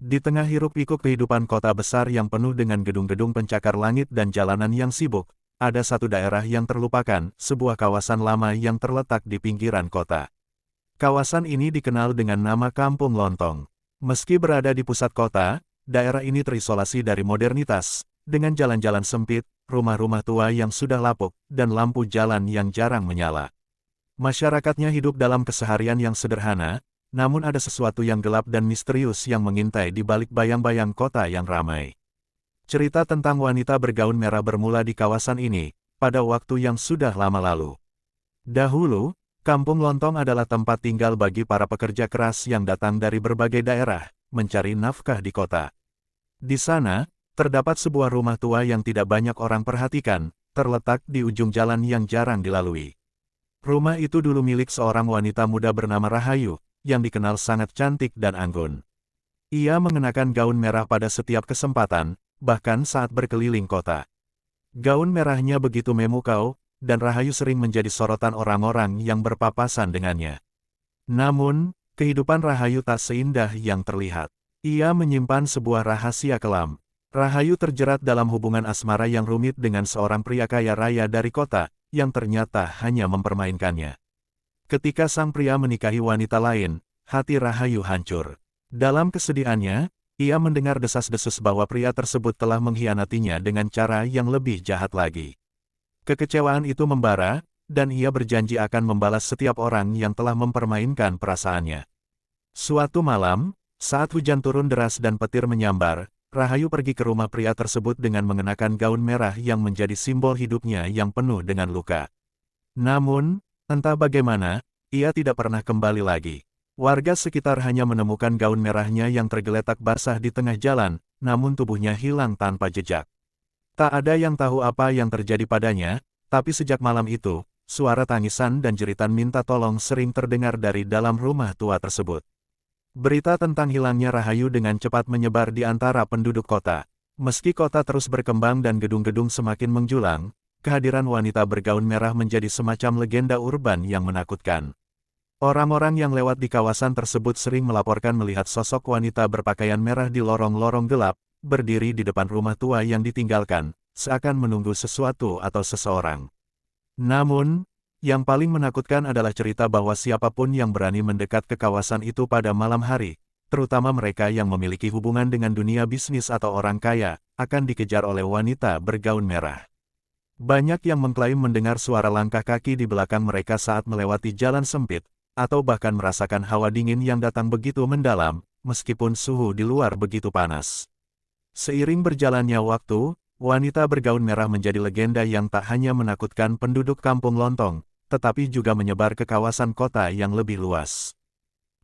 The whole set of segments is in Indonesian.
Di tengah hiruk-pikuk kehidupan kota besar yang penuh dengan gedung-gedung pencakar langit dan jalanan yang sibuk, ada satu daerah yang terlupakan, sebuah kawasan lama yang terletak di pinggiran kota. Kawasan ini dikenal dengan nama Kampung Lontong. Meski berada di pusat kota, daerah ini terisolasi dari modernitas, dengan jalan-jalan sempit, rumah-rumah tua yang sudah lapuk, dan lampu jalan yang jarang menyala. Masyarakatnya hidup dalam keseharian yang sederhana, namun ada sesuatu yang gelap dan misterius yang mengintai di balik bayang-bayang kota yang ramai. Cerita tentang wanita bergaun merah bermula di kawasan ini, pada waktu yang sudah lama lalu. Dahulu, Kampung Lontong adalah tempat tinggal bagi para pekerja keras yang datang dari berbagai daerah, mencari nafkah di kota. Di sana, terdapat sebuah rumah tua yang tidak banyak orang perhatikan, terletak di ujung jalan yang jarang dilalui. Rumah itu dulu milik seorang wanita muda bernama Rahayu, yang dikenal sangat cantik dan anggun. Ia mengenakan gaun merah pada setiap kesempatan, bahkan saat berkeliling kota. Gaun merahnya begitu memukau, dan Rahayu sering menjadi sorotan orang-orang yang berpapasan dengannya. Namun, kehidupan Rahayu tak seindah yang terlihat. Ia menyimpan sebuah rahasia kelam. Rahayu terjerat dalam hubungan asmara yang rumit dengan seorang pria kaya raya dari kota, yang ternyata hanya mempermainkannya. Ketika sang pria menikahi wanita lain, hati Rahayu hancur. Dalam kesedihannya, ia mendengar desas-desus bahwa pria tersebut telah mengkhianatinya dengan cara yang lebih jahat lagi. Kekecewaan itu membara, dan ia berjanji akan membalas setiap orang yang telah mempermainkan perasaannya. Suatu malam, saat hujan turun deras dan petir menyambar, Rahayu pergi ke rumah pria tersebut dengan mengenakan gaun merah yang menjadi simbol hidupnya yang penuh dengan luka. Namun, entah bagaimana, ia tidak pernah kembali lagi. Warga sekitar hanya menemukan gaun merahnya yang tergeletak basah di tengah jalan, namun tubuhnya hilang tanpa jejak. Tak ada yang tahu apa yang terjadi padanya, tapi sejak malam itu, suara tangisan dan jeritan minta tolong sering terdengar dari dalam rumah tua tersebut. Berita tentang hilangnya Rahayu dengan cepat menyebar di antara penduduk kota. Meski kota terus berkembang dan gedung-gedung semakin menjulang, kehadiran wanita bergaun merah menjadi semacam legenda urban yang menakutkan. Orang-orang yang lewat di kawasan tersebut sering melaporkan melihat sosok wanita berpakaian merah di lorong-lorong gelap, berdiri di depan rumah tua yang ditinggalkan, seakan menunggu sesuatu atau seseorang. Namun, yang paling menakutkan adalah cerita bahwa siapapun yang berani mendekat ke kawasan itu pada malam hari, terutama mereka yang memiliki hubungan dengan dunia bisnis atau orang kaya, akan dikejar oleh wanita bergaun merah. Banyak yang mengklaim mendengar suara langkah kaki di belakang mereka saat melewati jalan sempit, atau bahkan merasakan hawa dingin yang datang begitu mendalam, meskipun suhu di luar begitu panas. Seiring berjalannya waktu, wanita bergaun merah menjadi legenda yang tak hanya menakutkan penduduk Kampung Lontong, tetapi juga menyebar ke kawasan kota yang lebih luas.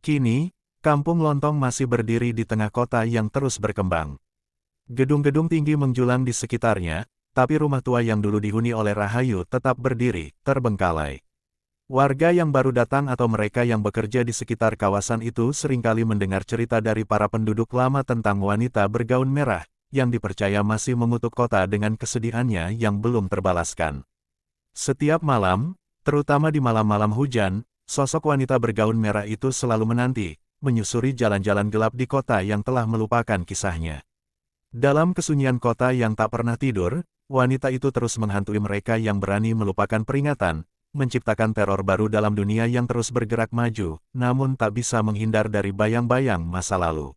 Kini, Kampung Lontong masih berdiri di tengah kota yang terus berkembang. Gedung-gedung tinggi menjulang di sekitarnya, tapi rumah tua yang dulu dihuni oleh Rahayu tetap berdiri, terbengkalai. Warga yang baru datang atau mereka yang bekerja di sekitar kawasan itu seringkali mendengar cerita dari para penduduk lama tentang wanita bergaun merah, yang dipercaya masih mengutuk kota dengan kesedihannya yang belum terbalaskan. Setiap malam, terutama di malam-malam hujan, sosok wanita bergaun merah itu selalu menanti, menyusuri jalan-jalan gelap di kota yang telah melupakan kisahnya. Dalam kesunyian kota yang tak pernah tidur, wanita itu terus menghantui mereka yang berani melupakan peringatan, menciptakan teror baru dalam dunia yang terus bergerak maju, namun tak bisa menghindar dari bayang-bayang masa lalu.